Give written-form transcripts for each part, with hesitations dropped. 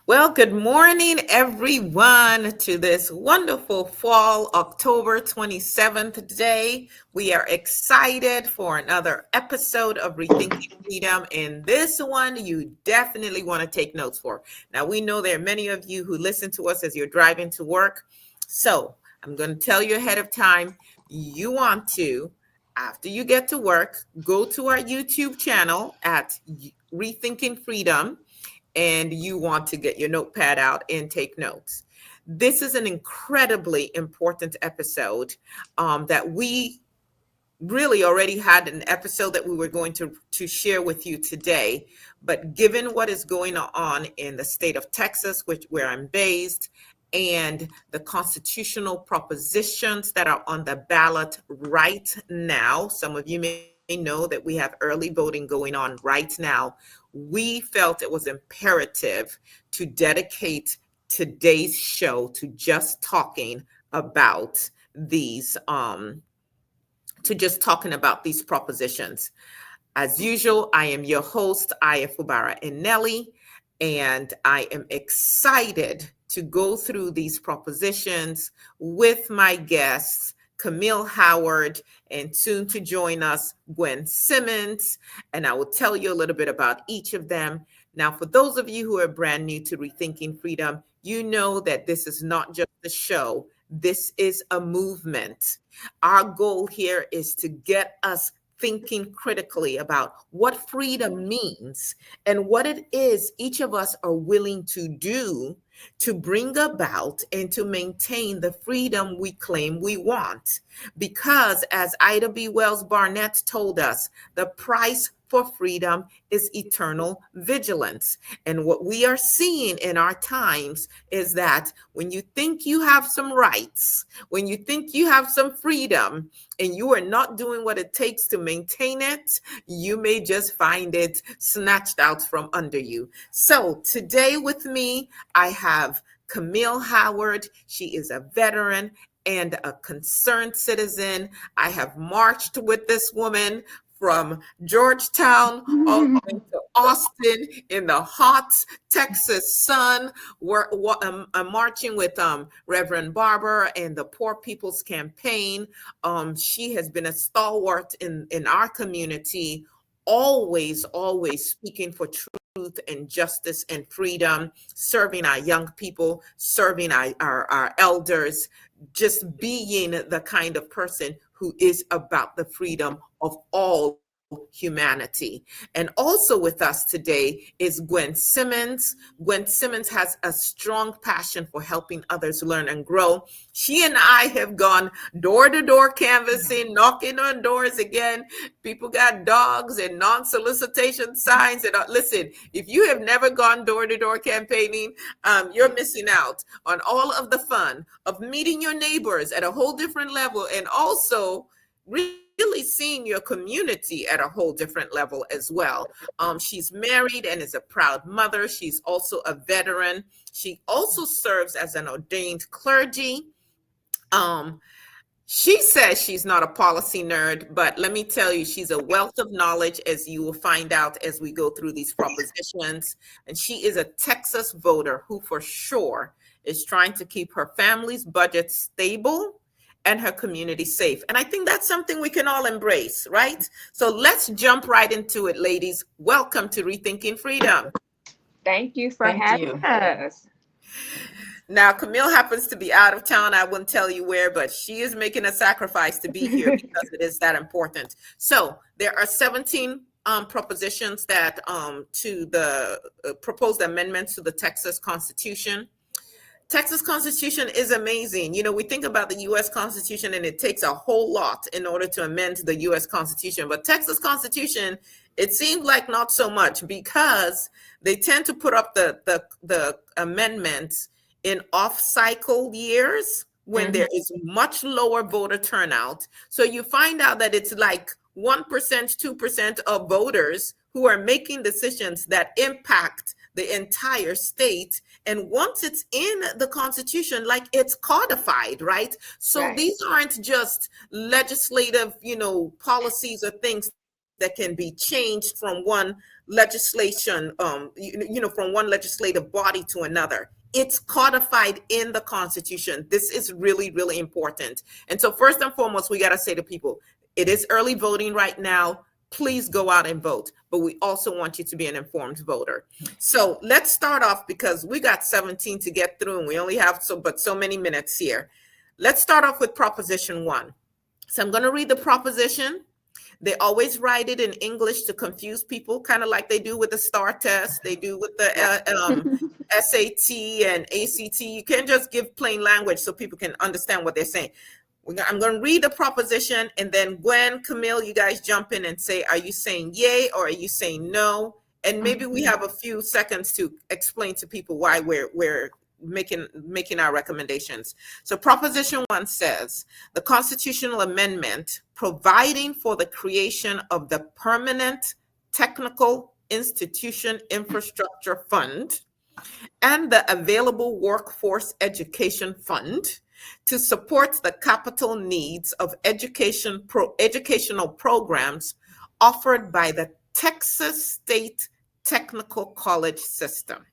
Well, good morning, everyone, to this wonderful fall, October 27th day. We are excited for another episode of Rethinking Freedom. And this one, you definitely want to take notes for. Now, we know there are many of you who listen to us as you're driving to work. So I'm going to tell you ahead of time, you want to, after you get to work, go to our YouTube channel at Rethinking Freedom, and you want to get your notepad out and take notes. This is an incredibly important episode that we really already had an episode that we were going to share with you today. But given what is going on in the state of Texas, where I'm based, and the constitutional propositions that are on the ballot right now, some of you may know that we have early voting going on right now. We felt it was imperative to dedicate today's show to just talking about these propositions. As usual, I am your host, Aya Fubara Eneli, and I am excited to go through these propositions with my guests, Camille Howard, and soon to join us, Gwen Simmons. And I will tell you a little bit about each of them. Now, for those of you who are brand new to Rethinking Freedom, you know that this is not just a show. This is a movement. Our goal here is to get us thinking critically about what freedom means and what it is each of us are willing to do to bring about and to maintain the freedom we claim we want. Because, as Ida B. Wells Barnett told us, the price for freedom is eternal vigilance. And what we are seeing in our times is that when you think you have some rights, when you think you have some freedom, and you are not doing what it takes to maintain it, you may just find it snatched out from under you. So today with me, I have Camille Howard. She is a veteran and a concerned citizen. I have marched with this woman from Georgetown all the way to Austin in the hot Texas sun. I'm marching with Reverend Barber and the Poor People's Campaign. She has been a stalwart in our community, always speaking for truth and justice and freedom, serving our young people, serving our elders, just being the kind of person who is about the freedom of all humanity. And also with us today is Gwen Simmons. Gwen Simmons has a strong passion for helping others learn and grow. She and I have gone door to door canvassing, knocking on doors again. People got dogs and non-solicitation signs. And listen, if you have never gone door to door campaigning, you're missing out on all of the fun of meeting your neighbors at a whole different level, and also really seeing your community at a whole different level as well. She's married and is a proud mother. She's also a veteran. She also serves as an ordained clergy. She says she's not a policy nerd, but let me tell you, she's a wealth of knowledge, as you will find out as we go through these propositions. And she is a Texas voter who for sure is trying to keep her family's budget stable and her community safe. And I think that's something we can all embrace, right? So let's jump right into it, ladies. Welcome to Rethinking Freedom. Thank you for having us. Now, Camille happens to be out of town. I wouldn't tell you where, but she is making a sacrifice to be here because it is that important. So there are 17 propositions that to the proposed amendments to the Texas Constitution. Texas Constitution is amazing. You know, we think about the U.S. Constitution and it takes a whole lot in order to amend the U.S. Constitution. But Texas Constitution, it seemed like not so much, because they tend to put up the amendments in off-cycle years when there is much lower voter turnout. So you find out that it's like 1%, 2% of voters who are making decisions that impact the entire state. And once it's in the Constitution, like, it's codified, right? So these aren't just legislative, policies or things that can be changed from one legislation, from one legislative body to another. It's codified in the Constitution. This is really, really important. And so first and foremost, we got to say to people, it is early voting right now. Please go out and vote. But we also want you to be an informed voter. So let's start off, because we got 17 to get through and we only have so many minutes here. Let's start off with Proposition 1. So I'm going to read the proposition. They always write it in English to confuse people, kind of like they do with the STAR test, they do with the SAT and ACT. You can't just give plain language so people can understand what they're saying. I'm going to read the proposition, and then Gwen, Camille, you guys jump in and say, are you saying yay or are you saying no? And maybe we have a few seconds to explain to people why we're making our recommendations. So Proposition 1 says, the constitutional amendment providing for the creation of the Permanent Technical Institution Infrastructure Fund and the Available Workforce Education Fund to support the capital needs of educational programs offered by the Texas State Technical College System.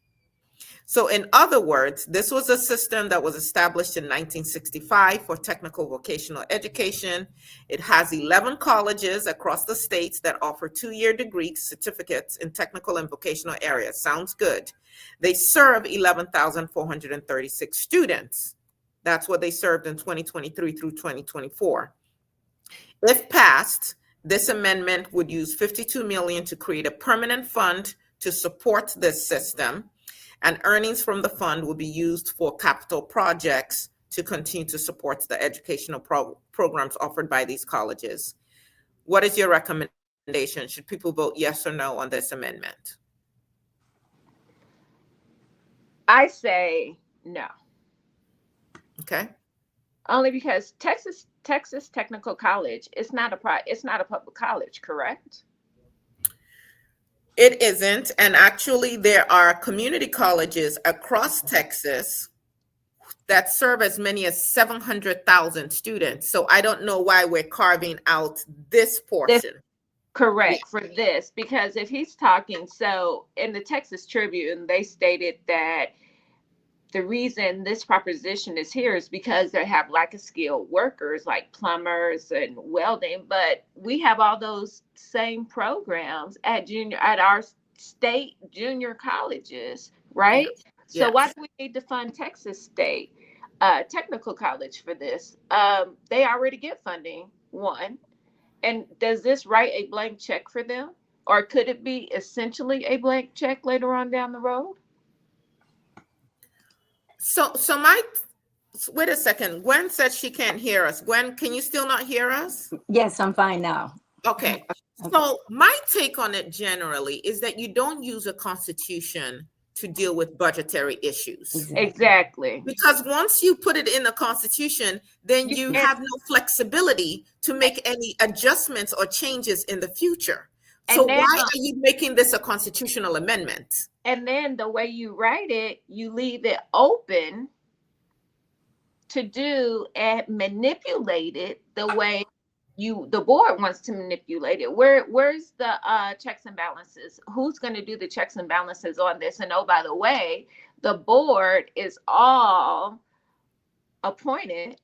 So in other words, this was a system that was established in 1965 for technical vocational education. It has 11 colleges across the states that offer 2-year degree certificates in technical and vocational areas. Sounds good. They serve 11,436 students. That's what they served in 2023 through 2024. If passed, this amendment would use $52 million to create a permanent fund to support this system, and earnings from the fund will be used for capital projects to continue to support the educational programs offered by these colleges. What is your recommendation? Should people vote yes or no on this amendment? I say no. Okay. Only because Texas Technical College is not a public college, correct? It isn't. And actually, there are community colleges across Texas that serve as many as 700,000 students. So I don't know why we're carving out this portion. Correct, for this, because if he's talking, so in the Texas Tribune, they stated that the reason this proposition is here is because they have lack of skilled workers like plumbers and welding, but we have all those same programs at our state junior colleges, right? So why do we need to fund Texas State Technical College for this? They already get funding, one. And does this write a blank check for them? Or could it be essentially a blank check later on down the road? So wait a second. Gwen said she can't hear us. Gwen, can you still not hear us? Yes, I'm fine now. Okay. So my take on it generally is that you don't use a constitution to deal with budgetary issues. Exactly. Because once you put it in the Constitution, then you have no flexibility to make any adjustments or changes in the future. So why are you making this a constitutional amendment? And then the way you write it, you leave it open to do and manipulate it the way the board wants to manipulate it. Where's the checks and balances? Who's going to do the checks and balances on this? And oh, by the way, the board is all appointed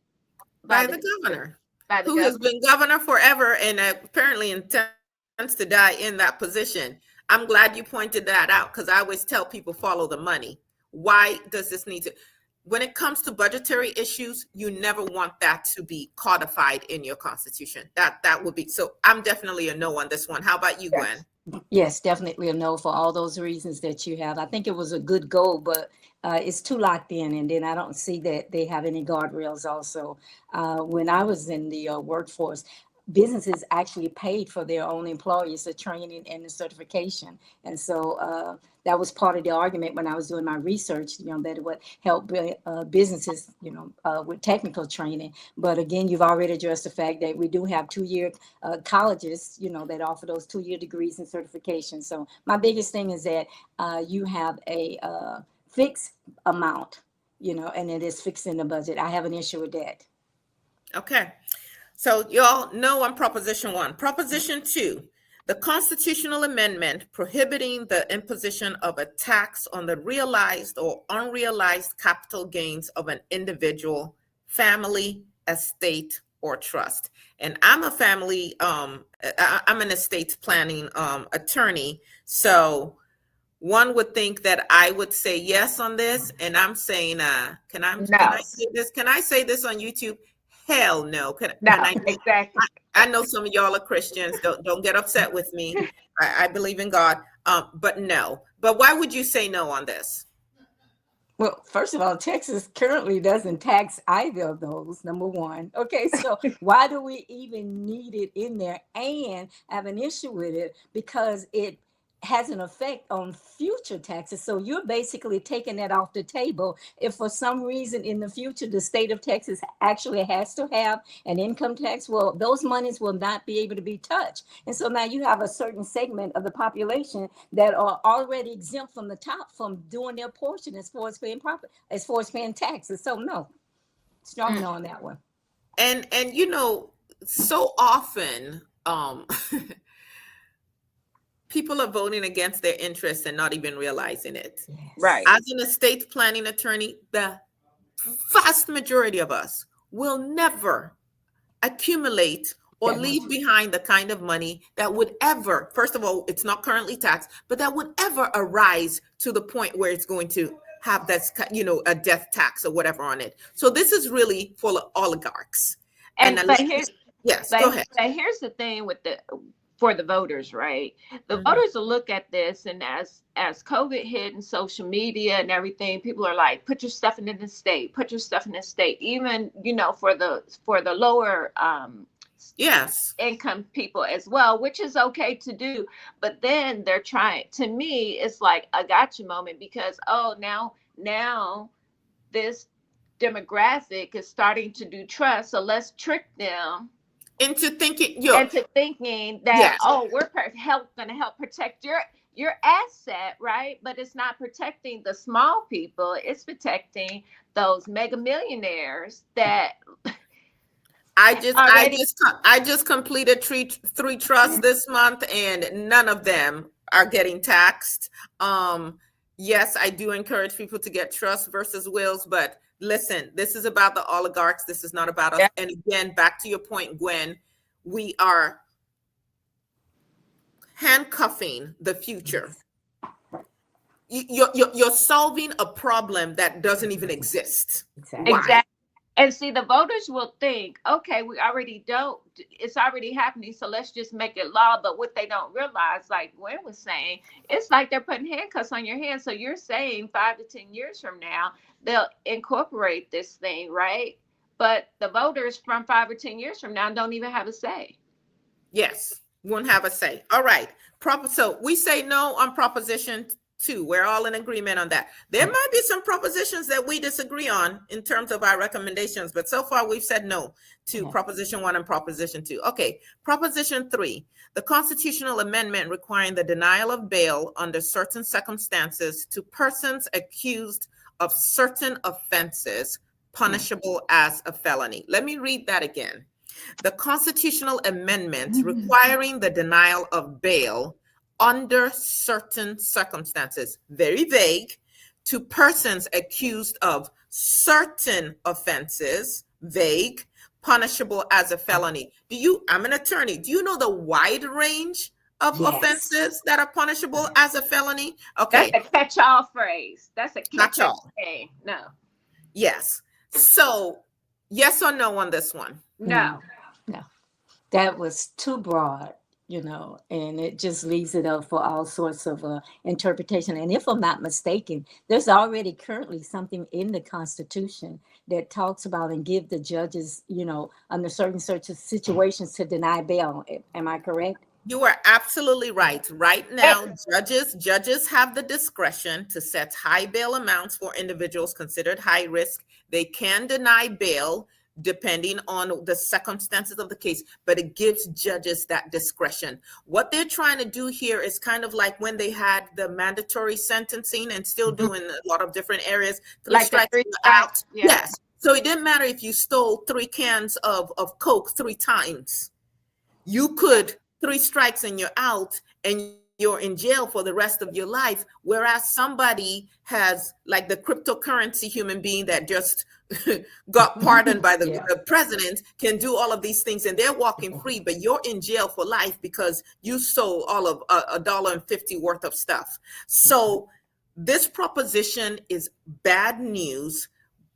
by the governor, who has been governor forever and apparently intends to die in that position. I'm glad you pointed that out, because I always tell people follow the money. Why does this need to? When it comes to budgetary issues, you never want that to be codified in your Constitution. That would be, so I'm definitely a no on this one. How about you, Gwen? Yes, definitely a no for all those reasons that you have. I think it was a good goal, but it's too locked in. And then I don't see that they have any guardrails also. When I was in the workforce, businesses actually paid for their own employees, the training and the certification. And so that was part of the argument when I was doing my research, that it would help businesses, with technical training. But again, you've already addressed the fact that we do have 2-year colleges, that offer those 2-year degrees and certifications. So my biggest thing is that you have a fixed amount, and it is fixed in the budget. I have an issue with that. Okay. So y'all know on Proposition 1. Proposition 2, The constitutional amendment prohibiting the imposition of a tax on the realized or unrealized capital gains of an individual, family, estate, or trust. And I'm a family, I'm an estate planning attorney. So one would think that I would say yes on this, and I'm saying, can I No, say this? Can I say this on YouTube? Hell no. no, And exactly. I know some of y'all are Christians. Don't get upset with me. I believe in God. But no. But why would you say no on this? Well, first of all, Texas currently doesn't tax either of those, number one. Okay, so why do we even need it in there? And I have an issue with it because it has an effect on future taxes. So you're basically taking that off the table. If for some reason in the future the state of Texas actually has to have an income tax, well, those monies will not be able to be touched. And so now you have a certain segment of the population that are already exempt from the top from doing their portion as far as paying profit, as far as paying taxes. So no, strong no on that one. And so often people are voting against their interests and not even realizing it. Yes. Right. As an estate planning attorney, the vast majority of us will never accumulate or leave behind the kind of money that would ever, first of all, it's not currently taxed, but that would ever arise to the point where it's going to have that, a death tax or whatever on it. So this is really for the oligarchs. But here's go ahead. But here's the thing for the voters, right? The voters will look at this, and as COVID hit and social media and everything, people are like, put your stuff in the state, put your stuff in the state. Even for the lower income people as well, which is okay to do. But then they're trying. To me, it's like a gotcha moment because now this demographic is starting to do trust, so let's trick them into thinking that we're going to help protect your asset, right? But it's not protecting the small people. It's protecting those mega millionaires that I just completed three trusts this month, and none of them are getting taxed. Yes, I do encourage people to get trusts versus wills, but listen, this is about the oligarchs. This is not about us. Yeah. And again, back to your point, Gwen, we are handcuffing the future. You're solving a problem that doesn't even exist. Exactly. And see, the voters will think, okay, it's already happening, so let's just make it law. But what they don't realize, like Gwen was saying, it's like they're putting handcuffs on your hands. So you're saying 5 to 10 years from now, they'll incorporate this thing, right? But the voters from 5 or 10 years from now don't even have a say. Yes, won't have a say. All right. So we say no on Proposition 2. We're all in agreement on that. There might be some propositions that we disagree on in terms of our recommendations, but so far we've said no to Proposition 1 and Proposition 2. Okay, Proposition 3, the constitutional amendment requiring the denial of bail under certain circumstances to persons accused of certain offenses punishable as a felony. Let me read that again. The constitutional amendment requiring the denial of bail under certain circumstances, very vague, to persons accused of certain offenses, vague, punishable as a felony. I'm an attorney. Do you know the wide range of offenses that are punishable as a felony? Okay. That's a catch-all phrase. That's a catch-all. No. Yes. So, yes or no on this one? No. That was too broad. And it just leaves it up for all sorts of interpretation. And if I'm not mistaken, there's already currently something in the Constitution that talks about and give the judges, under certain situations to deny bail. Am I correct? You are absolutely right. Right now, judges have the discretion to set high bail amounts for individuals considered high risk. They can deny bail depending on the circumstances of the case, but it gives judges that discretion. What they're trying to do here is kind of like when they had the mandatory sentencing and still doing a lot of different areas. Like the 3 strikes. Yes. So it didn't matter if you stole 3 cans of Coke 3 times. You could three strikes and you're out, and you're in jail for the rest of your life. Whereas somebody has, like the cryptocurrency human being that just got pardoned by Yeah. the president, can do all of these things and they're walking free, but you're in jail for life because you sold all of $1.50 worth of stuff. So this proposition is bad news,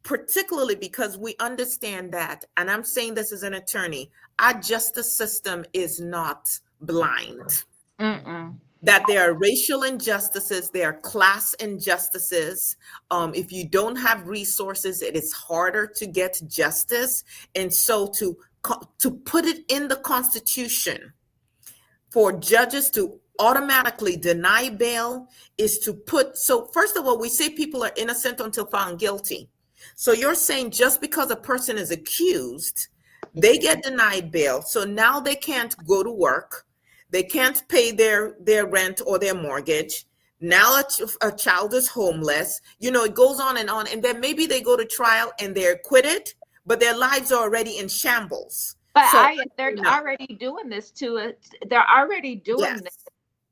particularly because we understand that, and I'm saying this as an attorney, our justice system is not blind. Mm-mm. That there are racial injustices, there are class injustices. If you don't have resources, it is harder to get justice. And so to put it in the Constitution for judges to automatically deny bail is to put, so first of all, we say people are innocent until found guilty. So you're saying just because a person is accused, they get denied bail. So now they can't go to work. They can't pay their rent or their mortgage. Now a child is homeless. It goes on. And then maybe they go to trial and they're acquitted, but their lives are already in shambles. But So they're no, already doing this to it. They're already doing this yes,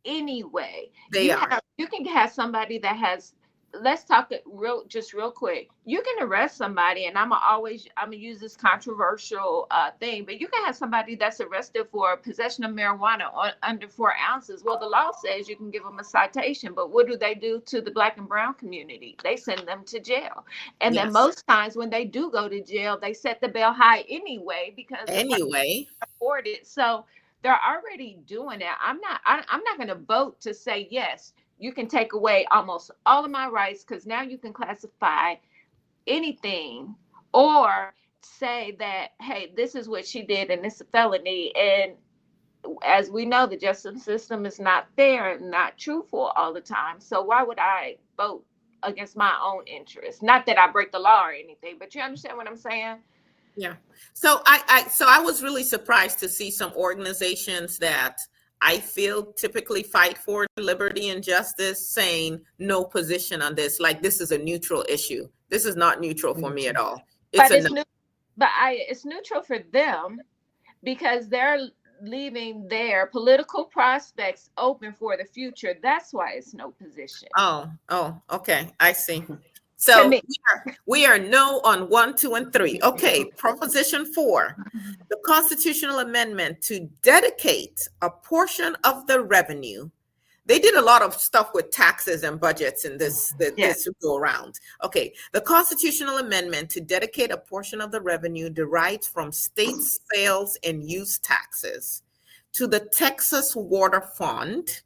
anyway. they are. You can have somebody that has, let's talk real quick. You can arrest somebody, and I'm gonna use this controversial thing, but you can have somebody that's arrested for possession of marijuana under 4 ounces. Well, the law says you can give them a citation, but what do they do to the Black and brown community? They send them to jail. And then Yes. most times when they do go to jail, they set the bail high anyway because the Anyway, afford it. So they're already doing it. I'm not going to vote to say yes, you can take away almost all of my rights because now you can classify anything, or say that, hey, this is what she did and it's a felony. And as we know, the justice system is not fair and not truthful all the time. So why would I vote against my own interests? Not that I break the law or anything, but you understand what I'm saying? yeah. So I was really surprised to see some organizations that I feel typically fight for liberty and justice saying no position on this. Like this is a neutral issue. This is not neutral for me at all. It's But a no. it's neutral for them because they're leaving their political prospects open for the future. That's why it's no position Oh, okay. I see. to So me. we are no on 1, 2, and 3. Okay, Proposition 4, the constitutional amendment to dedicate a portion of the revenue. They did a lot of stuff with taxes and budgets in Yeah. this go around. Okay, the constitutional amendment to dedicate a portion of the revenue derived from state sales and use taxes to the Texas Water Fund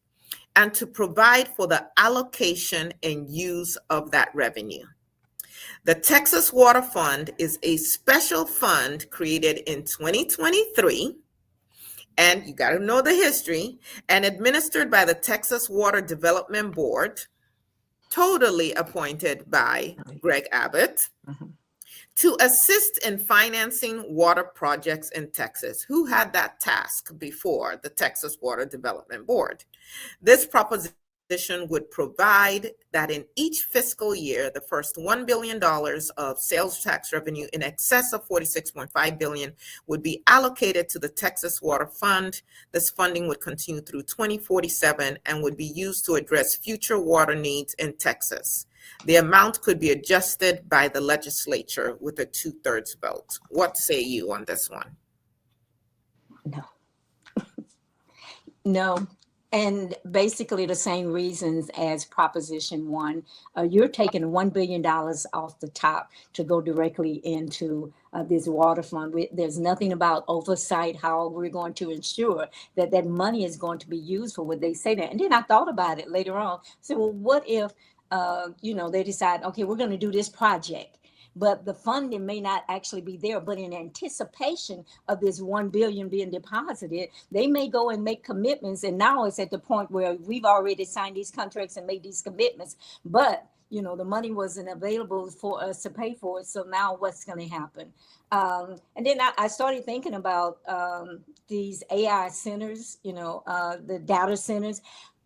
and to provide for the allocation and use of that revenue. The Texas Water Fund is a special fund created in 2023, and you got to know the history, and administered by the Texas Water Development Board, totally appointed by Greg Abbott, to assist in financing water projects in Texas. Who had that task before? The Texas Water Development Board. This proposition would provide that in each fiscal year, the first $1 billion of sales tax revenue in excess of $46.5 billion would be allocated to the Texas Water Fund. This funding would continue through 2047 and would be used to address future water needs in Texas. The amount could be adjusted by the legislature with a 2/3 vote. What say you on this one? No. No. And basically the same reasons as Proposition 1. You're taking $1 billion off the top to go directly into this water fund. There's nothing about oversight, how we're going to ensure that that money is going to be used for what they say that. And then I thought about it later on. So, well, what if, they decide, okay, we're going to do this project, but the funding may not actually be there. But in anticipation of this 1 billion being deposited, they may go and make commitments. And now it's at the point where we've already signed these contracts and made these commitments, but the money wasn't available for us to pay for it. So now what's going to happen? And then I started thinking about these AI centers, the data centers.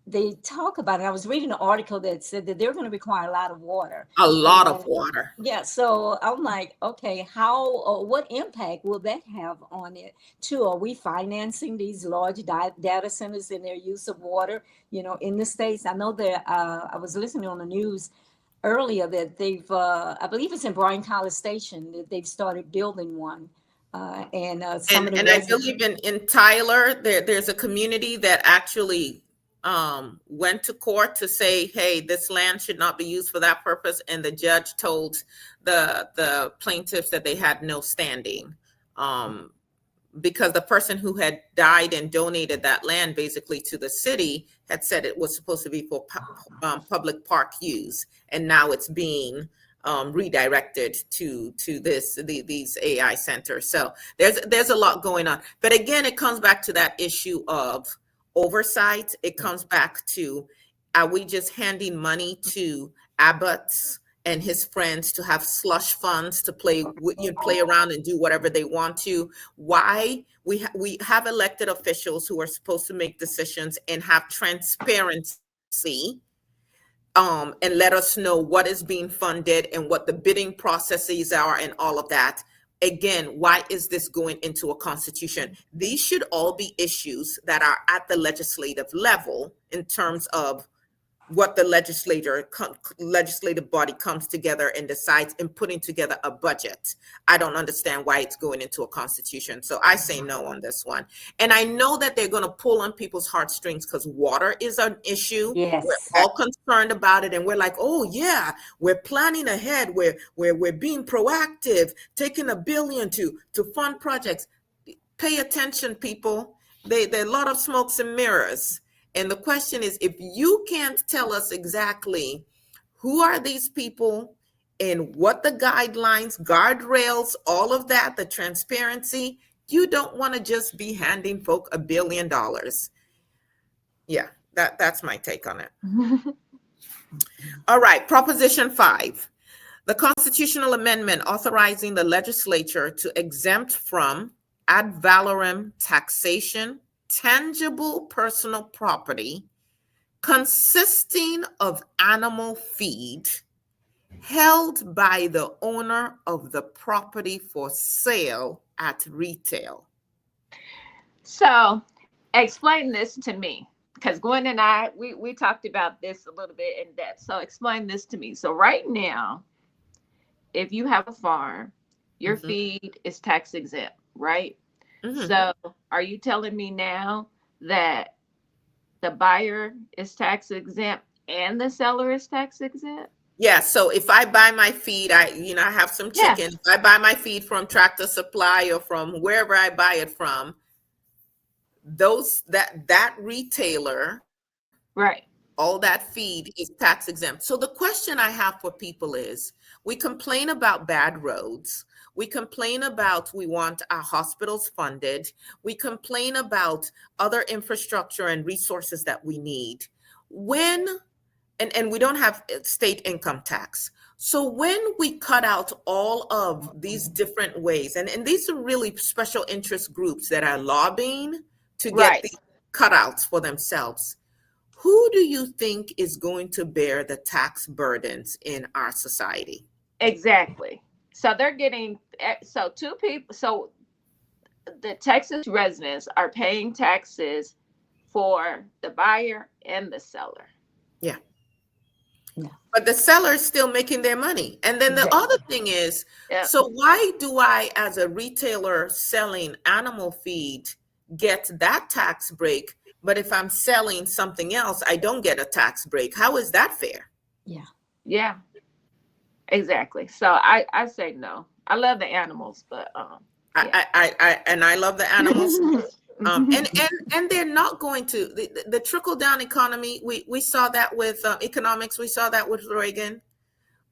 they talk about it. I was reading an article that said that they're going to require a lot of water. A lot of And water. yeah, so I'm like, okay, what impact will that have on it too? Are we financing these large data centers in their use of water, in the States? I know that I was listening on the news earlier that I believe it's in Bryan College Station, that they've started building one. And some of the And I residents. believe in Tyler, there's a community that actually went to court to say, hey, this land should not be used for that purpose. And the judge told the plaintiffs that they had no standing. Because the person who had died and donated that land basically to the city had said it was supposed to be for public park use, and now it's being redirected to these AI centers. So there's a lot going on. But again, it comes back to that issue of oversight. It comes back to, are we just handing money to Abbott's and his friends to have slush funds to play around and do whatever they want to? Why we have elected officials who are supposed to make decisions and have transparency, and let us know what is being funded and what the bidding processes are and all of that. Again, why is this going into a constitution? These should all be issues that are at the legislative level in terms of what the legislative body comes together and decides in putting together a budget. I don't understand why it's going into a constitution. So I say no on this one. And I know that they're going to pull on people's heartstrings because water is an issue. Yes. We're all concerned about it. And we're like, oh yeah, we're planning ahead. We're being proactive, taking $1 billion to fund projects. Pay attention, people. There are a lot of smokes and mirrors. And the question is, if you can't tell us exactly who are these people and what the guidelines, guardrails, all of that, the transparency, you don't want to just be handing folk $1 billion. Yeah, that's my take on it. All right, Proposition 5. The constitutional amendment authorizing the legislature to exempt from ad valorem taxation tangible personal property consisting of animal feed held by the owner of the property for sale at retail. So explain this to me, because Gwen and I, we talked about this a little bit in depth. So explain this to me. So right now, if you have a farm, your feed is tax exempt, right? So are you telling me now that the buyer is tax exempt and the seller is tax exempt? Yeah, so if I buy my feed, I have some chicken. Yeah. If I buy my feed from Tractor Supply or from wherever I buy it from, that retailer, right, all that feed is tax exempt. So the question I have for people is, we complain about bad roads. We complain about we want our hospitals funded. We complain about other infrastructure and resources that we need. And we don't have state income tax. So when we cut out all of these different ways, and these are really special interest groups that are lobbying to get the cutouts for themselves, who do you think is going to bear the tax burdens in our society? Exactly. So they're getting, so two people, so the Texas residents are paying taxes for the buyer and the seller. Yeah. But the seller is still making their money. And then the other thing is, so why do I, as a retailer selling animal feed, get that tax break? But if I'm selling something else, I don't get a tax break. How is that fair? Yeah. Exactly. So I say no. I love the animals, but I love the animals. And they're not going to the trickle down economy. We saw that with economics. We saw that with Reagan.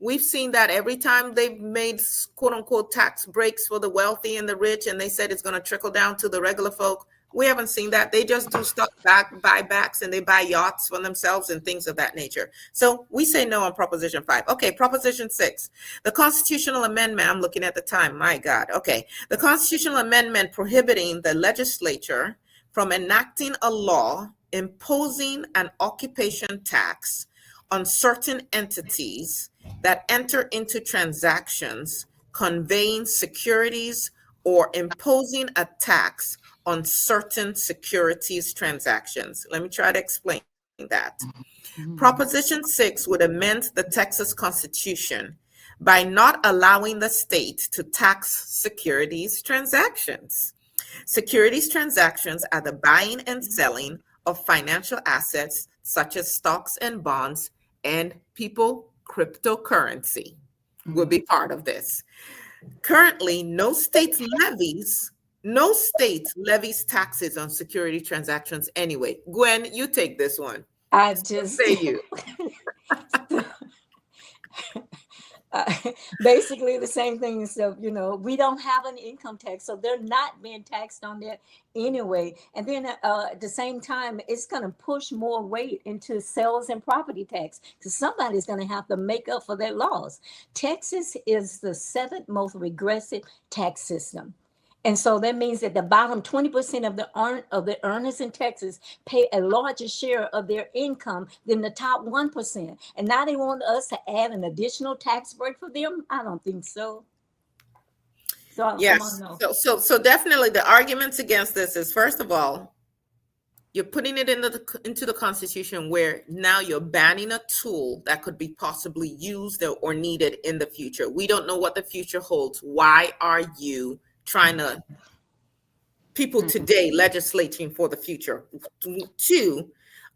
We've seen that every time they've made quote unquote tax breaks for the wealthy and the rich, and they said it's going to trickle down to the regular folk. We haven't seen that. They just do stock buybacks, and they buy yachts for themselves and things of that nature. So we say no on Proposition 5. Okay, Proposition 6. The constitutional amendment, I'm looking at the time, my God. Okay, the constitutional amendment prohibiting the legislature from enacting a law imposing an occupation tax on certain entities that enter into transactions conveying securities or imposing a tax on certain securities transactions. Let me try to explain that. Proposition 6 would amend the Texas Constitution by not allowing the state to tax securities transactions. Securities transactions are the buying and selling of financial assets such as stocks and bonds, and people, cryptocurrency will be part of this. Currently, no state levies taxes on security transactions anyway. Gwen, you take this one. I What just say you? uh, basically the same thing. So, we don't have an income tax, so they're not being taxed on that anyway. And then at the same time, it's going to push more weight into sales and property tax because somebody's going to have to make up for their loss. Texas is the seventh most regressive tax system. And so that means that the bottom 20% of the earners in Texas pay a larger share of their income than the top 1%. And now they want us to add an additional tax break for them? I don't think so. So Yes. no. So definitely the arguments against this is, first of all, you're putting it into the Constitution where now you're banning a tool that could be possibly used or needed in the future. We don't know what the future holds. Why are you trying to people today legislating for the future? Two,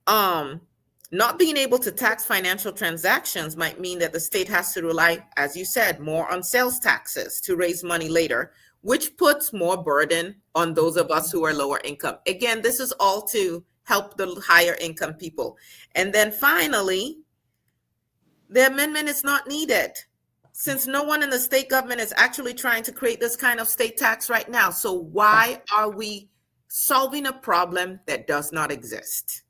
not being able to tax financial transactions might mean that the state has to rely, as you said, more on sales taxes to raise money later, which puts more burden on those of us who are lower income. Again, this is all to help the higher income people. And then finally, the amendment is not needed since no one in the state government is actually trying to create this kind of state tax right now. So why are we solving a problem that does not exist?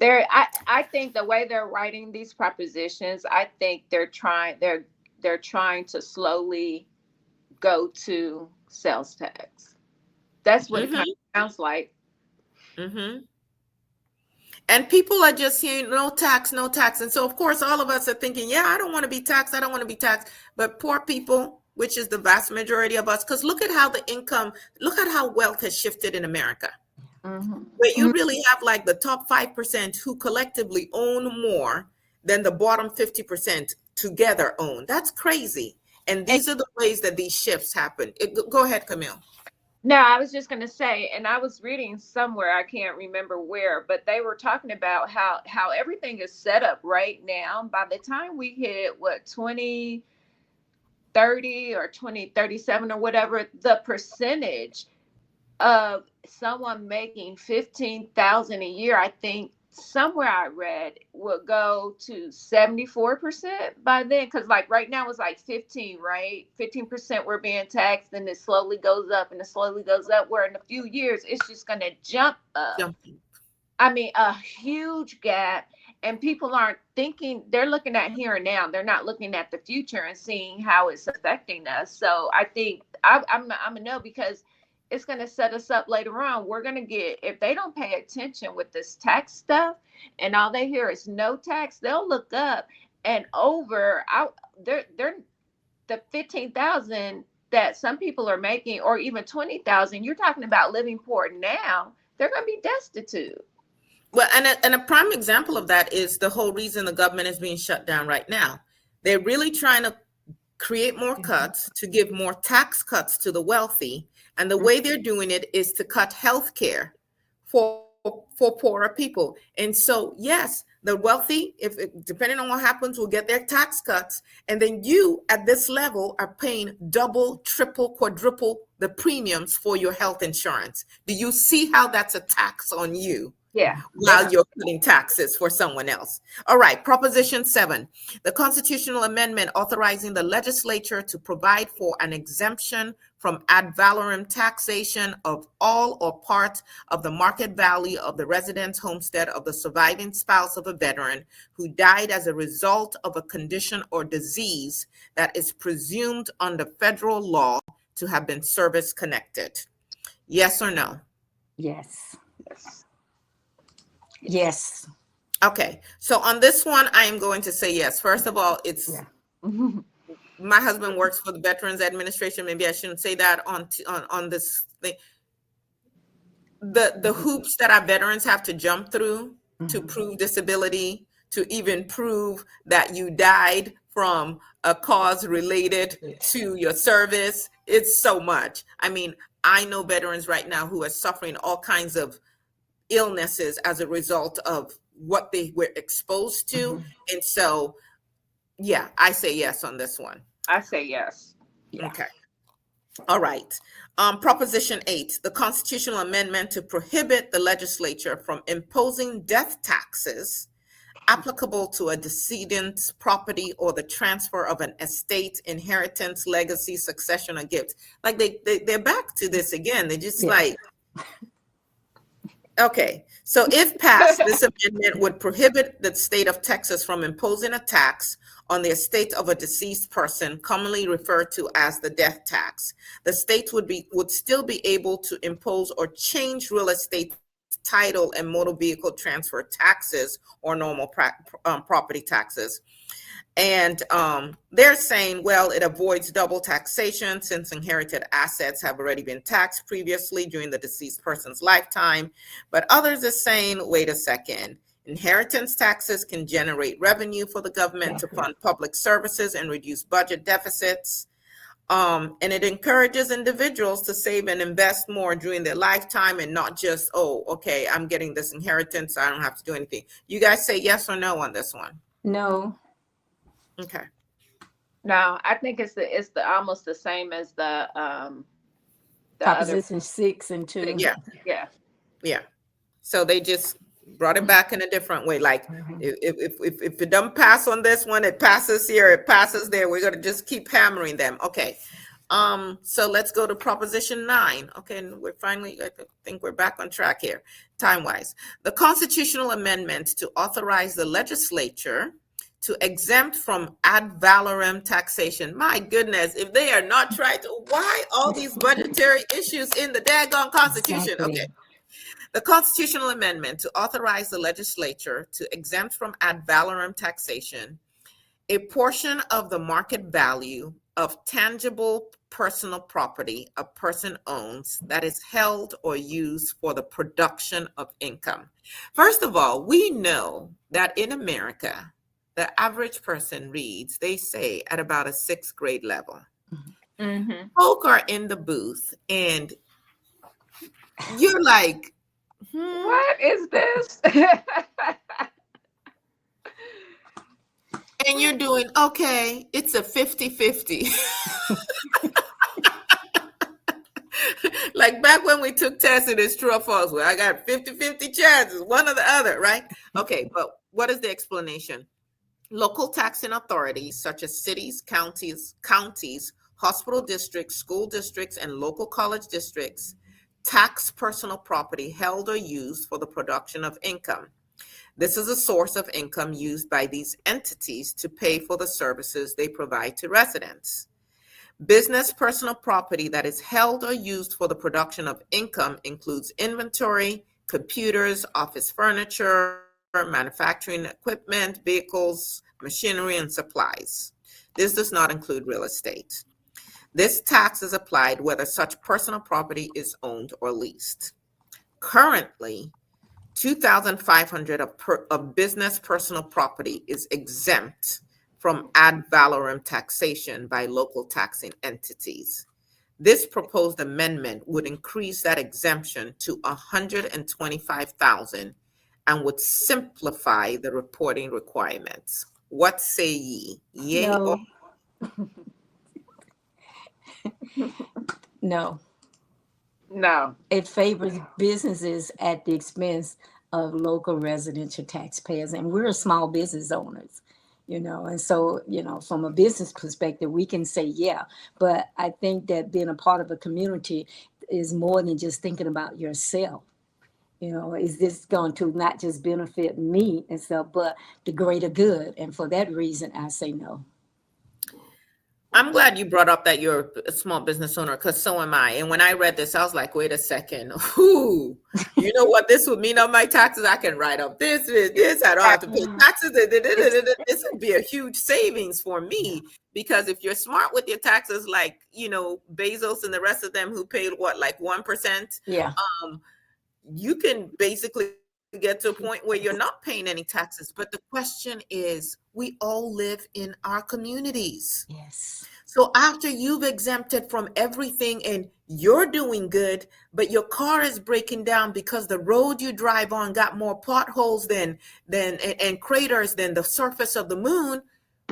I think the way they're writing these propositions, I think they're trying to slowly go to sales tax. That's what it kind of sounds like. Mm-hmm. And people are just hearing no tax, no tax. And so, of course, all of us are thinking, yeah, I don't want to be taxed. I don't want to be taxed. But poor people, which is the vast majority of us, because look at how wealth has shifted in America. Mm-hmm. Where you really have like the top 5% who collectively own more than the bottom 50% together own. That's crazy. And these are the ways that these shifts happen. Go ahead, Camille. No, I was just going to say, and I was reading somewhere, I can't remember where, but they were talking about how everything is set up right now. By the time we hit 2030 or 2037 or whatever, the percentage of someone making 15,000 a year, I think somewhere I read, will go to 74% by then. Because like right now it's like 15, right? 15% we're being taxed, and it slowly goes up and it slowly goes up, where in a few years it's just going to jump up. I mean, a huge gap. And people aren't thinking, they're looking at here and now. They're not looking at the future and seeing how it's affecting us. So I think I'm a no, because it's going to set us up later on. We're going to get, if they don't pay attention with this tax stuff and all they hear is no tax, they'll look up and they're the 15,000 that some people are making, or even 20,000. You're talking about living poor now. They're going to be destitute. Well, and a prime example of that is the whole reason the government is being shut down right now. They're really trying to create more cuts to give more tax cuts to the wealthy. And the way they're doing it is to cut health care for poorer people. And so, yes, the wealthy, if depending on what happens, will get their tax cuts. And then you at this level are paying double, triple, quadruple the premiums for your health insurance. Do you see how that's a tax on you? Yeah. While you're putting taxes for someone else. All right. Proposition 7, the constitutional amendment authorizing the legislature to provide for an exemption from ad valorem taxation of all or part of the market value of the residence homestead of the surviving spouse of a veteran who died as a result of a condition or disease that is presumed under federal law to have been service connected. Yes or no? Yes. Yes. Yes. Okay. So on this one, I am going to say yes. First of all, it's Yeah. my husband works for the Veterans Administration. Maybe I shouldn't say that on this thing. The hoops that our veterans have to jump through to prove disability, to even prove that you died from a cause related to your service, it's so much. I mean, I know veterans right now who are suffering all kinds of illnesses as a result of what they were exposed to. And so, yeah, I say yes on this one. I say yes. Yeah. Okay. All right. Proposition 8, the constitutional amendment to prohibit the legislature from imposing death taxes applicable to a decedent's property or the transfer of an estate, inheritance, legacy, succession, or gift. Like they're back to this again. They're just Yeah. like, okay. So if passed, this amendment would prohibit the state of Texas from imposing a tax on the estate of a deceased person, commonly referred to as the death tax. The state would still be able to impose or change real estate title and motor vehicle transfer taxes or normal property taxes. And they're saying, well, it avoids double taxation since inherited assets have already been taxed previously during the deceased person's lifetime. But others are saying, wait a second, inheritance taxes can generate revenue for the government to fund public services and reduce budget deficits. And it encourages individuals to save and invest more during their lifetime and not just, oh, okay, I'm getting this inheritance, so I don't have to do anything. You guys say yes or no on this one? No. Okay. No, I think it's the almost the same as the other. Proposition 6 and 2. Yeah. Yeah. Yeah. So they just brought it back in a different way. Like if it doesn't pass on this one, it passes here, it passes there. We're gonna just keep hammering them. Okay. So let's go to Proposition 9. Okay, and we're finally, I think we're back on track here, time-wise. The constitutional amendment to authorize the legislature to exempt from ad valorem taxation. My goodness, if they are not trying to, why all these budgetary issues in the daggone Constitution? Exactly. Okay. The constitutional amendment to authorize the legislature to exempt from ad valorem taxation a portion of the market value of tangible personal property a person owns that is held or used for the production of income. First of all, we know that in America, the average person reads, they say, at about a 6th grade level. Mm-hmm. Folk are in the booth and you're like, What is this? and you're doing, okay, it's a 50-50. Like back when we took tests, it is true or false. Well, I got 50-50 chances, one or the other, right? Okay, but what is the explanation? Local taxing authorities such as cities, counties, hospital districts, school districts, and local college districts tax personal property held or used for the production of income. This is a source of income used by these entities to pay for the services they provide to residents. Business personal property that is held or used for the production of income includes inventory, computers, office furniture, manufacturing equipment, vehicles, machinery, and supplies. This does not include real estate. This tax is applied whether such personal property is owned or leased. Currently, $2,500 of business personal property is exempt from ad valorem taxation by local taxing entities. This proposed amendment would increase that exemption to $125,000 and would simplify the reporting requirements. What say ye? Yay or No. No. It favors businesses at the expense of local residential taxpayers. And we're small business owners, and so, from a business perspective, we can say, yeah. But I think that being a part of a community is more than just thinking about yourself. Is this going to not just benefit me and stuff, but the greater good? And for that reason, I say no. I'm glad you brought up that you're a small business owner, because so am I. And when I read this, I was like, wait a second. Ooh, you know what this would mean on my taxes? I can write up this. I don't have to pay taxes. This would be a huge savings for me, because if you're smart with your taxes, like, Bezos and the rest of them who paid what, like 1%, Yeah. um, you can basically get to a point where you're not paying any taxes. But the question is, we all live in our communities. Yes. So after you've exempted from everything and you're doing good, but your car is breaking down because the road you drive on got more potholes and craters than the surface of the moon,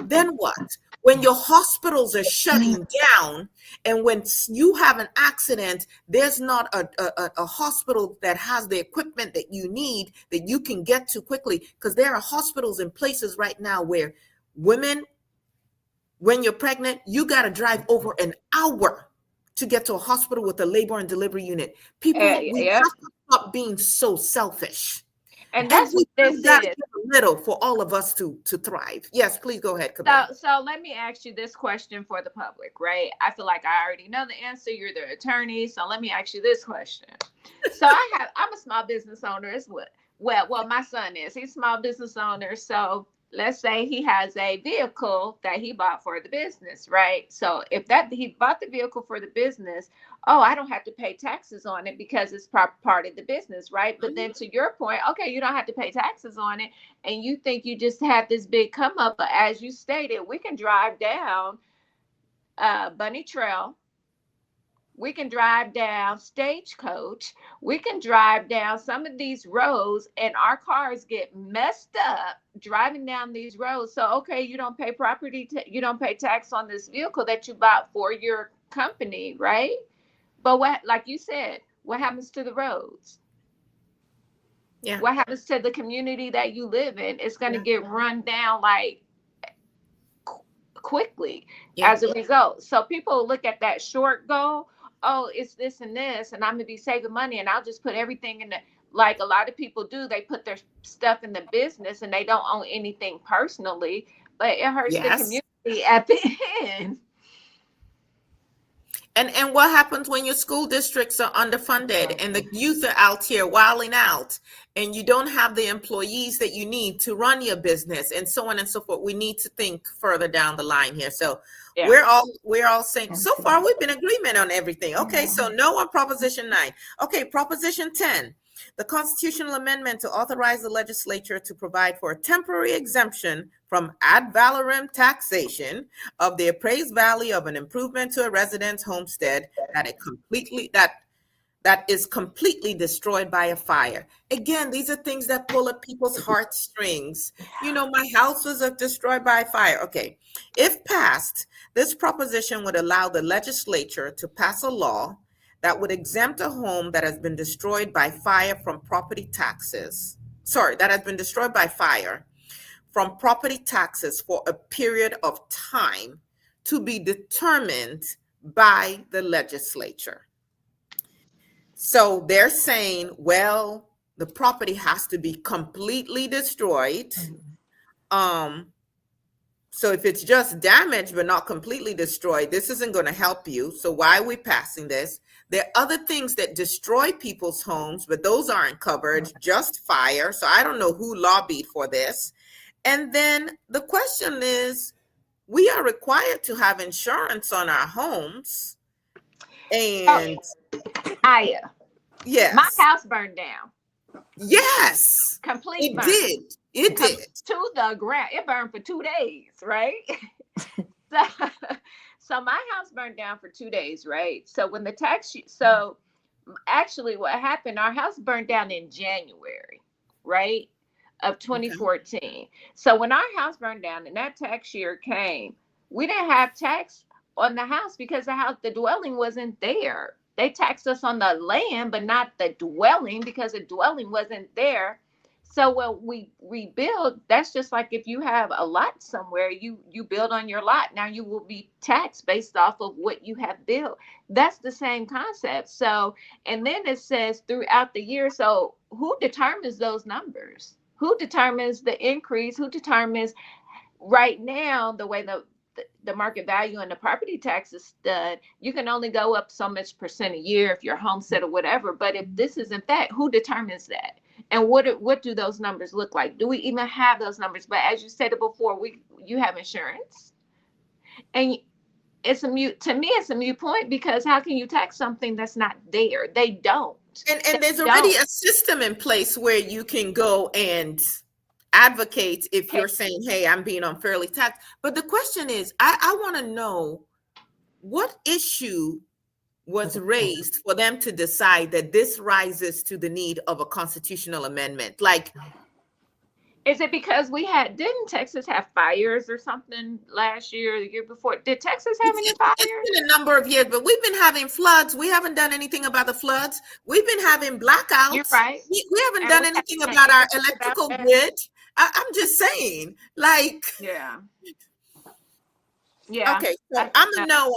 then what? When your hospitals are shutting down, and when you have an accident, there's not a hospital that has the equipment that you need that you can get to quickly, because there are hospitals in places right now where women, when you're pregnant, you got to drive over an hour to get to a hospital with a labor and delivery unit. People, we Yeah. have to stop being so selfish. And that's what this Everything got to is. get a little for all of us to thrive. Yes, please go ahead, So, Camille. so let me ask you this question for the public, right? I feel like I already know the answer. You're the attorney, so let me ask you this question. So I'm a small business owner as well. Well, my son is. He's a small business owner. So let's say he has a vehicle that he bought for the business, right? So if that he bought the vehicle for the business, oh, I don't have to pay taxes on it because it's part of the business, right? But then to your point, okay, you don't have to pay taxes on it, and you think you just have this big come up, but as you stated, we can drive down Bunny Trail, we can drive down Stagecoach, we can drive down some of these roads, and our cars get messed up driving down these roads. So okay, you don't pay you don't pay tax on this vehicle that you bought for your company, right? But what, like you said, what happens to the roads? Yeah, What happens to the community that you live in? It's going to yeah, get run down like quickly yeah, as a result. So people look at that short goal. Oh, it's this and this, and I'm gonna be saving money, and I'll just put everything in the, like a lot of people do. They put their stuff in the business, and they don't own anything personally, but it hurts the yes. community at the end. And what happens when your school districts are underfunded and the youth are out here wilding out, and you don't have the employees that you need to run your business, and so on and so forth? We need to think further down the line here. So Yeah. we're all saying, so far we've been in agreement on everything. Okay, so no on Proposition 9. Okay, Proposition 10. The constitutional amendment to authorize the legislature to provide for a temporary exemption from ad valorem taxation of the appraised value of an improvement to a resident's homestead that is completely destroyed by a fire. Again, these are things that pull at people's heartstrings. My house was destroyed by a fire. Okay, if passed, this proposition would allow the legislature to pass a law that would exempt a home that has been destroyed by fire from property taxes. Sorry, that has been destroyed by fire from property taxes for a period of time to be determined by the legislature. So they're saying, well, the property has to be completely destroyed. So if it's just damaged but not completely destroyed, this isn't going to help you. So why are we passing this? There are other things that destroy people's homes, but those aren't covered, just fire. So I don't know who lobbied for this. And then the question is, we are required to have insurance on our homes. And Aya, my yes, house burned down. yes, Complete it burn. did. It did. To the ground. It burned for 2 days, right? so, so my house burned down for 2 days, right? So when the so actually what happened, our house burned down in January, right? Of Okay. 2014. So when our house burned down and that tax year came, we didn't have tax on the house because the dwelling wasn't there. They taxed us on the land, but not the dwelling because the dwelling wasn't there. So when we rebuild, that's just like if you have a lot somewhere, you build on your lot. Now you will be taxed based off of what you have built. That's the same concept. So, and then it says throughout the year. So who determines those numbers? Who determines the increase? Who determines right now the way the the market value and the property taxes stud, you can only go up so much percent a year if you're homestead or whatever. But if this isn't that, who determines that? And what do those numbers look like? Do we even have those numbers? But as you said it before, you have insurance, and it's a mute to me. It's a mute point, because how can you tax something that's not there? They don't. And there's already a system in place where you can go and advocate if you're saying, hey, I'm being unfairly taxed. But the question is, I want to know what issue was raised for them to decide that this rises to the need of a constitutional amendment. Like, is it because didn't Texas have fires or something last year or the year before? Did Texas have any fires? It's been a number of years, but we've been having floods. We haven't done anything about the floods. We've been having blackouts. You're right. We haven't done anything about our electrical grid. I'm just saying, like, yeah. Okay, so I'm a no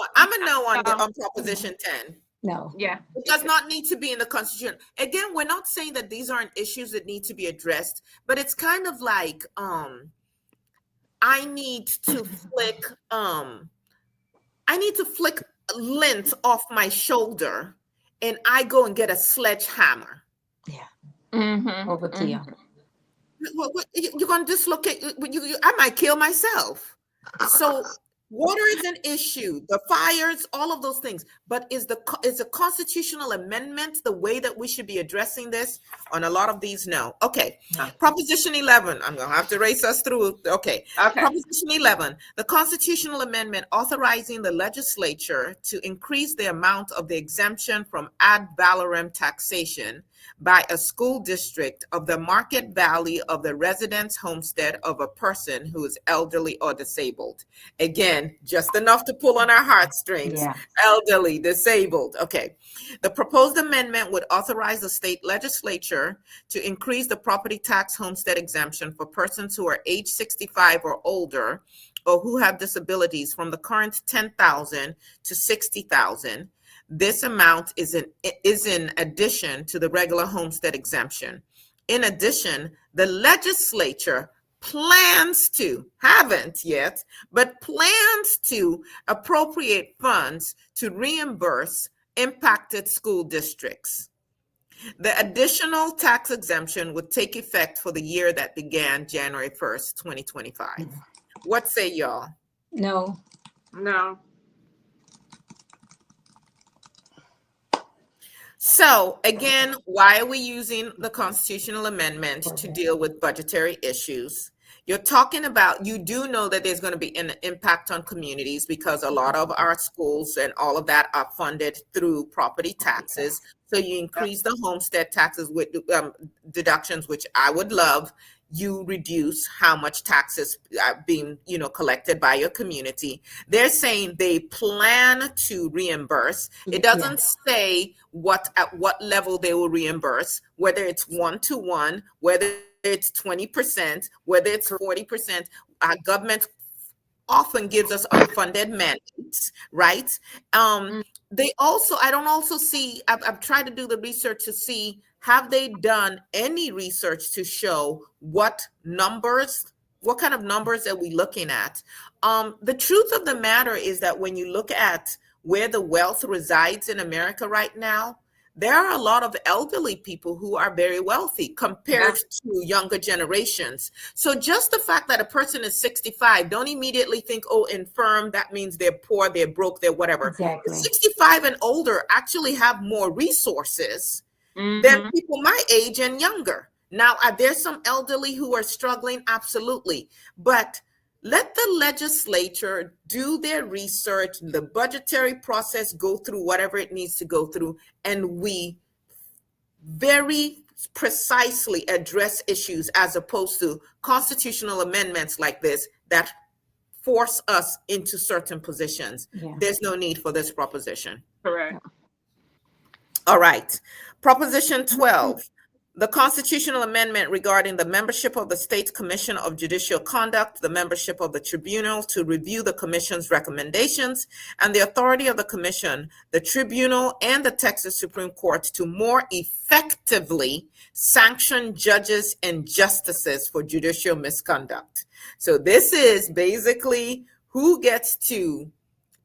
on Proposition 10. No. Yeah. It does not need to be in the Constitution. Again, we're not saying that these aren't issues that need to be addressed, but it's kind of like I need to flick lint off my shoulder, and I go and get a sledgehammer. Yeah. Overkill. You're going to dislocate. I might kill myself. So water is an issue, the fires, all of those things. But is a constitutional amendment the way that we should be addressing this? On a lot of these, no. Okay. Proposition 11. I'm going to have to race us through. Okay. Proposition 11. The constitutional amendment authorizing the legislature to increase the amount of the exemption from ad valorem taxation by a school district of the market value of the residence homestead of a person who is elderly or disabled. Again, just enough to pull on our heartstrings. Yeah. Elderly, disabled. Okay. The proposed amendment would authorize the state legislature to increase the property tax homestead exemption for persons who are age 65 or older, or who have disabilities, from the current $10,000 to $60,000. This amount is in addition to the regular homestead exemption. In addition, the legislature haven't yet, but plans to appropriate funds to reimburse impacted school districts. The additional tax exemption would take effect for the year that began January 1st, 2025. What say y'all? No. So again, why are we using the constitutional amendment to deal with budgetary issues? You're talking about, you do know that there's going to be an impact on communities because a lot of our schools and all of that are funded through property taxes. So you increase the homestead taxes with deductions, which I would love. You reduce how much taxes are being, collected by your community. They're saying they plan to reimburse. It doesn't say at what level they will reimburse, whether it's 1-to-1, whether it's 20%, whether it's 40%. Our government often gives us unfunded mandates, right? They also, I don't also see, I've tried to do the research to see, have they done any research to show what kind of numbers are we looking at? The truth of the matter is that when you look at where the wealth resides in America right now, there are a lot of elderly people who are very wealthy compared to younger generations. So just the fact that a person is 65, don't immediately think, oh, infirm, that means they're poor, they're broke, they're whatever. Exactly. 65 and older actually have more resources than people my age and younger. Now, are there some elderly who are struggling? Absolutely. But let the legislature do their research, the budgetary process, go through whatever it needs to go through, and we very precisely address issues as opposed to constitutional amendments like this that force us into certain positions. Yeah. There's no need for this proposition. Correct. All right. Proposition 12. The constitutional amendment regarding the membership of the State Commission of Judicial Conduct, the membership of the tribunal to review the commission's recommendations, and the authority of the commission, the tribunal, and the Texas Supreme Court to more effectively sanction judges and justices for judicial misconduct. So this is basically Who gets to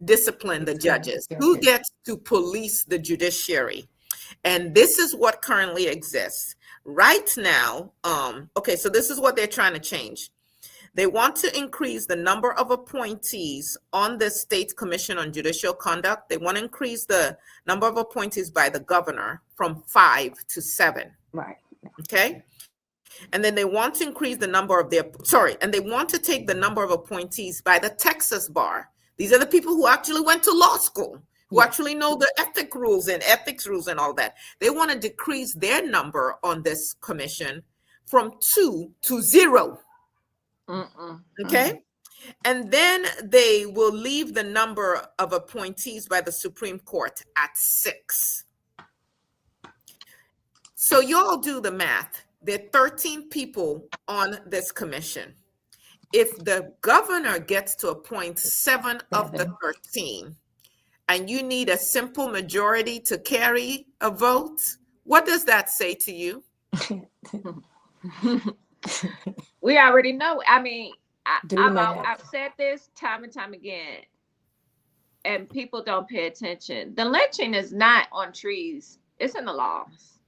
discipline the judges? Who gets to police the judiciary? And this is what currently exists right now. Okay, so this is what they're trying to change. They want to increase the number of appointees on the State Commission on Judicial Conduct. They want to increase the number of appointees by the governor from 5 to 7. Right. Okay. And then they want to increase the number of and they want to take the number of appointees by the Texas bar. These are the people who actually went to law school, who actually know the ethics rules and all that. They want to decrease their number on this commission from 2 to 0. Okay. And then they will leave the number of appointees by the Supreme Court at 6. So y'all do the math. There are 13 people on this commission. If the governor gets to appoint 7 of the 13, and you need a simple majority to carry a vote, what does that say to you? We already know. I mean, I've said this time and time again, and people don't pay attention. The lynching is not on trees. It's in the laws.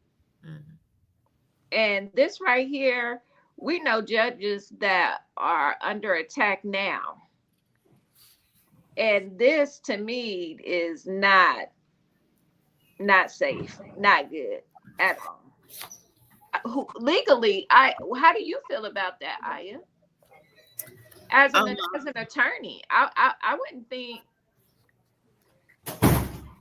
And this right here, we know judges that are under attack now. And this to me is not safe, not good at all. Legally, how do you feel about that, Aya? As an attorney, I wouldn't think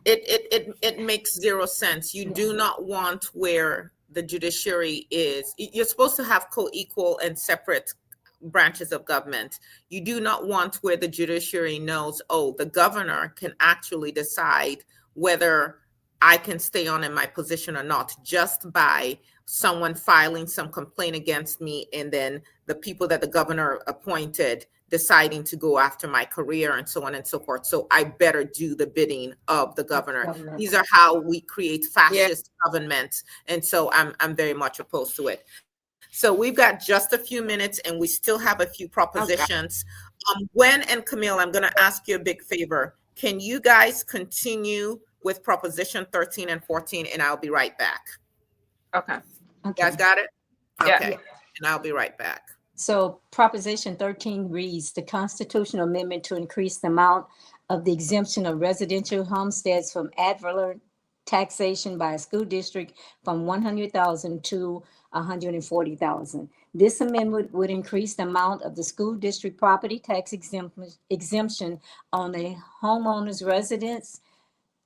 it makes zero sense. You do not want where the judiciary is. You're supposed to have co-equal and separate branches of government. You do not want where the judiciary knows, oh, the governor can actually decide whether I can stay on in my position or not, just by someone filing some complaint against me, and then the people that the governor appointed deciding to go after my career and so on and so forth. So I better do the bidding of the governor. These are how we create fascist governments. And so I'm very much opposed to it. So we've got just a few minutes and we still have a few propositions. Gwen and Camille, I'm going to ask you a big favor. Can you guys continue with proposition 13 and 14, and I'll be right back. Okay. You guys got it? Yeah. Okay. And I'll be right back. So Proposition 13 reads, the constitutional amendment to increase the amount of the exemption of residential homesteads from ad valorem taxation by a school district from $100,000 to $140,000. This amendment would increase the amount of the school district property tax exemption on a homeowner's residence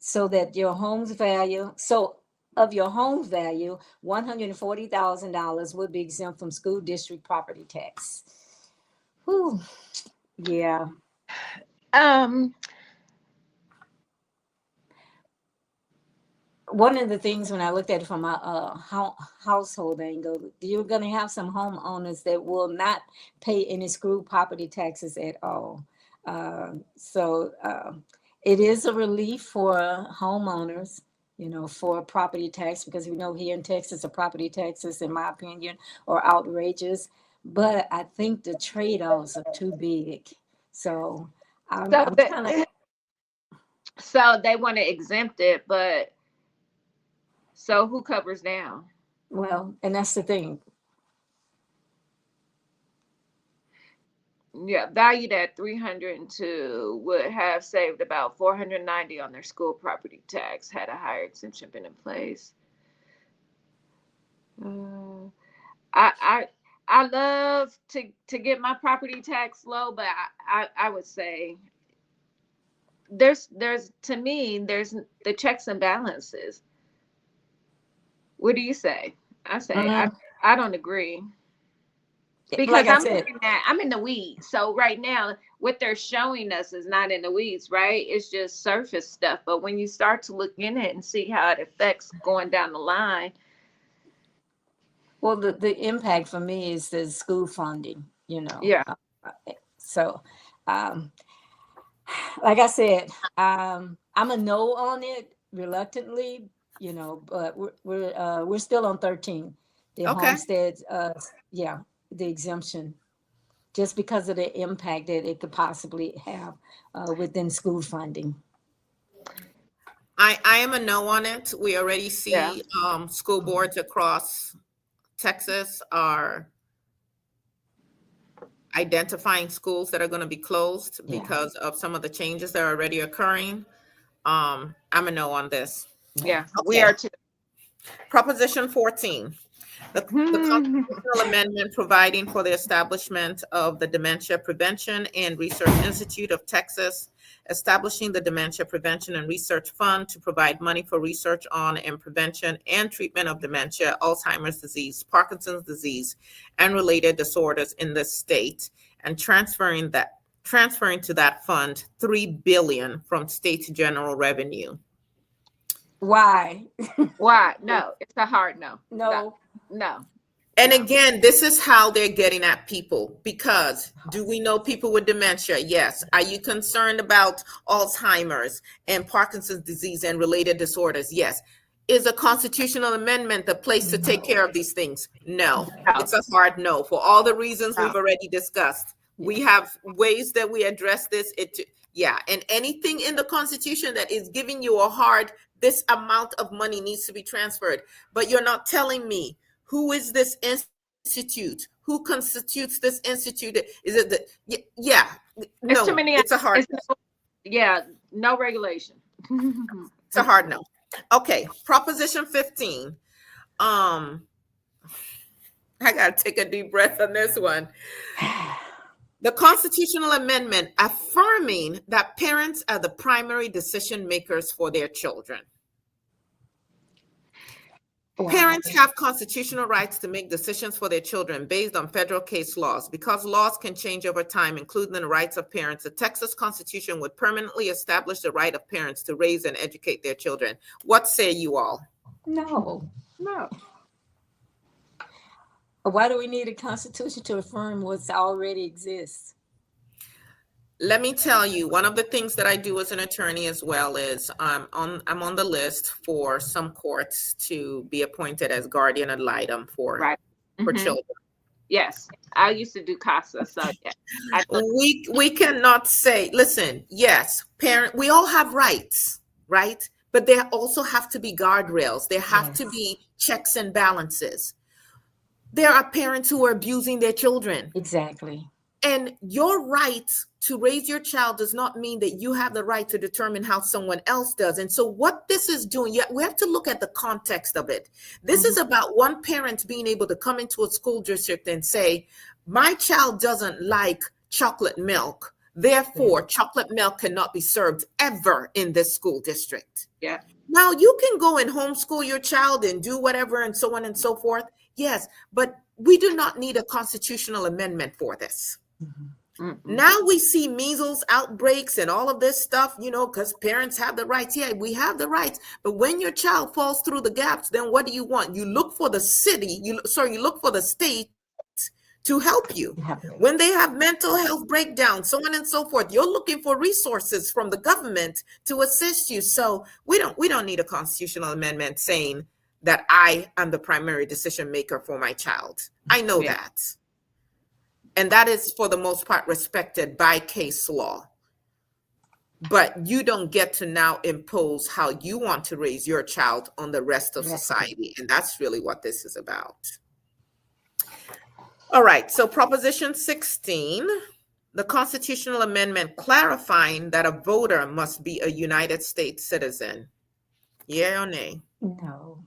so that your home's value, of your home value, $140,000 would be exempt from school district property tax. Whew. Yeah. One of the things when I looked at it from a household angle, you're going to have some homeowners that will not pay any school property taxes at all. So it is a relief for homeowners, for property tax, because we know here in Texas, the property taxes, in my opinion, are outrageous. But I think the trade-offs are too big. So I'm kind of. So they want to exempt it, but so who covers now? Well, and that's the thing. Yeah, valued at $302 would have saved about $490 on their school property tax had a higher exemption been in place. I love to get my property tax low, but I would say there's to me there's the checks and balances. What do you say? I say I don't agree. Because like I'm in the weeds. So right now, what they're showing us is not in the weeds, right? It's just surface stuff. But when you start to look in it and see how it affects going down the line. Well, the impact for me is the school funding, Yeah. So, like I said, I'm a no on it reluctantly, but we're still on 13. The homesteads, the exemption. just because of the impact that it could possibly have within school funding. I am a no on it. We already Yeah. see school boards across Texas are identifying schools that are going to be closed Yeah. because of some of the changes that are already occurring. I'm a no on this. Yeah. We Okay. are too. Proposition 14. The constitutional amendment providing for the establishment of the Dementia Prevention and Research Institute of Texas, establishing the Dementia Prevention and Research Fund to provide money for research on and prevention and treatment of dementia, Alzheimer's disease, Parkinson's disease, and related disorders in the state, and transferring to that fund $3 billion from state general revenue. Why? Why? No, it's a hard no. No. No. And again, this is how they're getting at people, because do we know people with dementia? Yes. Are you concerned about Alzheimer's and Parkinson's disease and related disorders? Yes. Is a constitutional amendment the place to take care of these things? No. It's a hard no for all the reasons we've already discussed. We have ways that we address this. And anything in the Constitution that is giving you a hard, this amount of money needs to be transferred, but you're not telling me who is this institute? Who constitutes this institute? Is it the, no, too many, it's a hard no. No regulation. It's a hard no. Okay, Proposition 15. I gotta take a deep breath on this one. The constitutional amendment affirming that parents are the primary decision makers for their children. Parents have constitutional rights to make decisions for their children based on federal case laws. Because laws can change over time, including the rights of parents, the Texas Constitution would permanently establish the right of parents to raise and educate their children. What say you all? No. Why do we need a constitution to affirm what's already exists? Let me tell you, one of the things that I do as an attorney as well is I'm on the list for some courts to be appointed as guardian ad litem for children. Yes, I used to do CASA, so yeah. We cannot say, listen, yes, we all have rights, right? But there also have to be guardrails. There have to be checks and balances. There are parents who are abusing their children. Exactly. And your right to raise your child does not mean that you have the right to determine how someone else does. And so what this is doing, we have to look at the context of it. This is about one parent being able to come into a school district and say, my child doesn't like chocolate milk. Therefore, chocolate milk cannot be served ever in this school district. Yeah. Now, you can go and homeschool your child and do whatever and so on and so forth. Yes, but we do not need a constitutional amendment for this. Now we see measles outbreaks and all of this stuff, because parents have the rights. Yeah, we have the rights. But when your child falls through the gaps, then what do you want? You look for the you look for the state to help you. When they have mental health breakdowns, so on and so forth, you're looking for resources from the government to assist you. So we don't need a constitutional amendment saying that I am the primary decision maker for my child. I know that. And that is, for the most part, respected by case law. But you don't get to now impose how you want to raise your child on the rest of society. And that's really what this is about. All right. So Proposition 16, the constitutional amendment clarifying that a voter must be a United States citizen. Yeah or nay? No.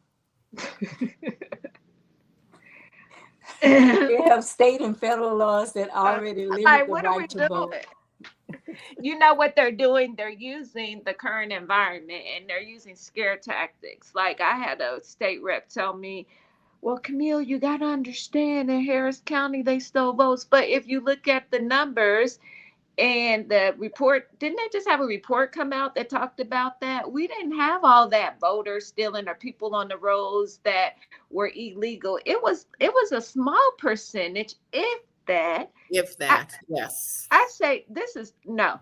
We have state and federal laws that already limit the right to vote. You know what they're doing? They're using the current environment and they're using scare tactics. Like, I had a state rep tell me, well, Camille, you got to understand in Harris County, they stole votes. But if you look at the numbers and the report, didn't they just have a report come out that talked about that? We didn't have all that voters stealing or people on the rolls that were illegal. It was a small percentage, if that. Yes. I say this is no.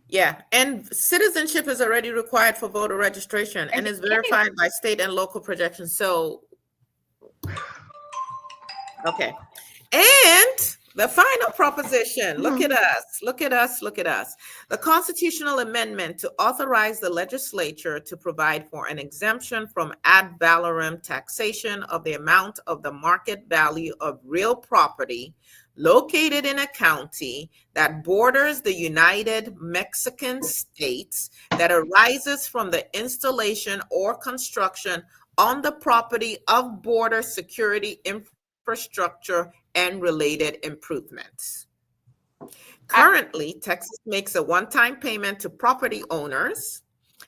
Yeah, and citizenship is already required for voter registration and is verified by state and local projections. So, okay. And the final proposition, look at us, look at us, look at us. The constitutional amendment to authorize the legislature to provide for an exemption from ad valorem taxation of the amount of the market value of real property located in a county that borders the United Mexican States that arises from the installation or construction on the property of border security infrastructure and related improvements. Currently, Texas makes a one-time payment to property owners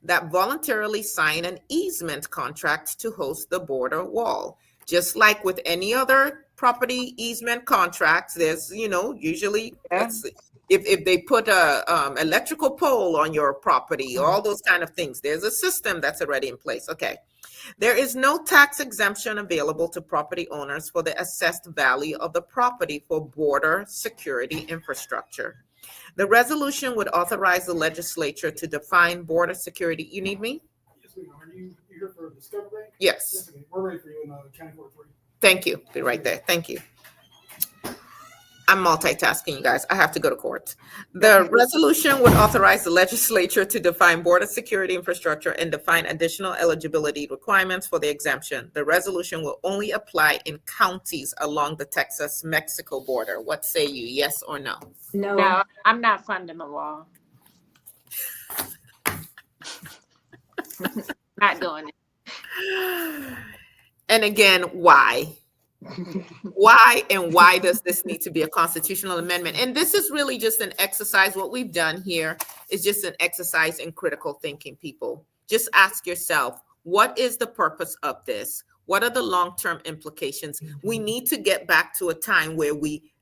that voluntarily sign an easement contract to host the border wall. Just like with any other property easement contracts, there's, usually, let's see, if they put a electrical pole on your property, all those kind of things, there's a system that's already in place. Okay. There is no tax exemption available to property owners for the assessed value of the property for border security infrastructure. The resolution would authorize the legislature to define border security. You need me? Yes, we are. Are you here for Discover Bank? Yes. Yes, okay. We're ready for you in County Court 3. Thank you. Be right there. Thank you. I'm multitasking, you guys. I have to go to court. The resolution would authorize the legislature to define border security infrastructure and define additional eligibility requirements for the exemption. The resolution will only apply in counties along the Texas-Mexico border. What say you, yes or no? No, I'm not funding the law. Not doing it. And again, why? Why and why does this need to be a constitutional amendment? And this is really just an exercise. What we've done here is just an exercise in critical thinking, people. Just ask yourself, what is the purpose of this? What are the long-term implications? We need to get back to a time where we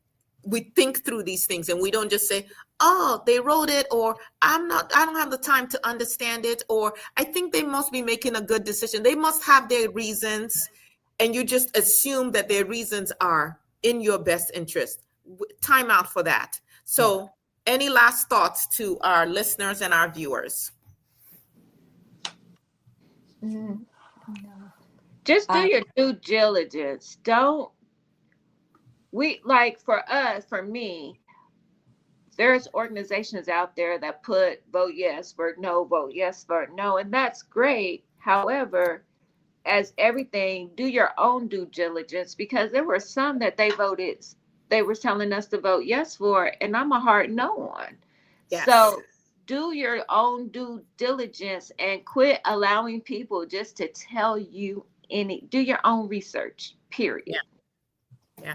think through these things and we don't just say, oh, they wrote it, or I don't have the time to understand it, or I think they must be making a good decision. They must have their reasons. And you just assume that their reasons are in your best interest. Time out for that. So any last thoughts to our listeners and our viewers? Just do your due diligence. For me, there's organizations out there that put vote yes, vote no, vote yes, vote no, and that's great. However, as everything, do your own due diligence, because there were some that they were telling us to vote yes for, and I'm a hard no on. Yes. So do your own due diligence and quit allowing people just to tell you do your own research, period. Yeah.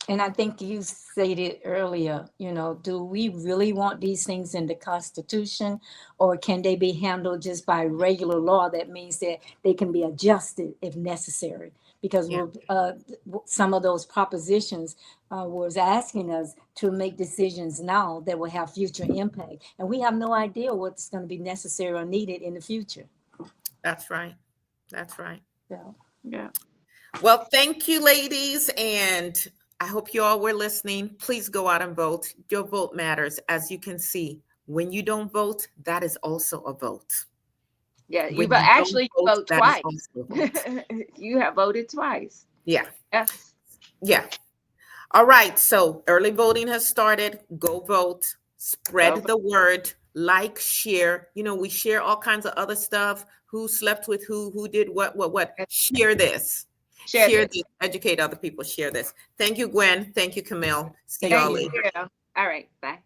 And I think you stated earlier, do we really want these things in the Constitution, or can they be handled just by regular law? That means that they can be adjusted if necessary, because some of those propositions was asking us to make decisions now that will have future impact. And we have no idea what's going to be necessary or needed in the future. That's right. That's right. Yeah. Well, thank you, ladies. And I hope you all were listening. Please go out and vote. Your vote matters. As you can see, when you don't vote, that is also a vote. Yeah, you vote twice. You have voted twice. Yeah. Yes. Yeah. All right. So early voting has started. Go vote. Spread the word. Like, share. We share all kinds of other stuff. Who slept with who did what. Share this. Share this. Educate other people. Share this. Thank you, Gwen. Thank you, Camille. See y'all later. All right. Bye.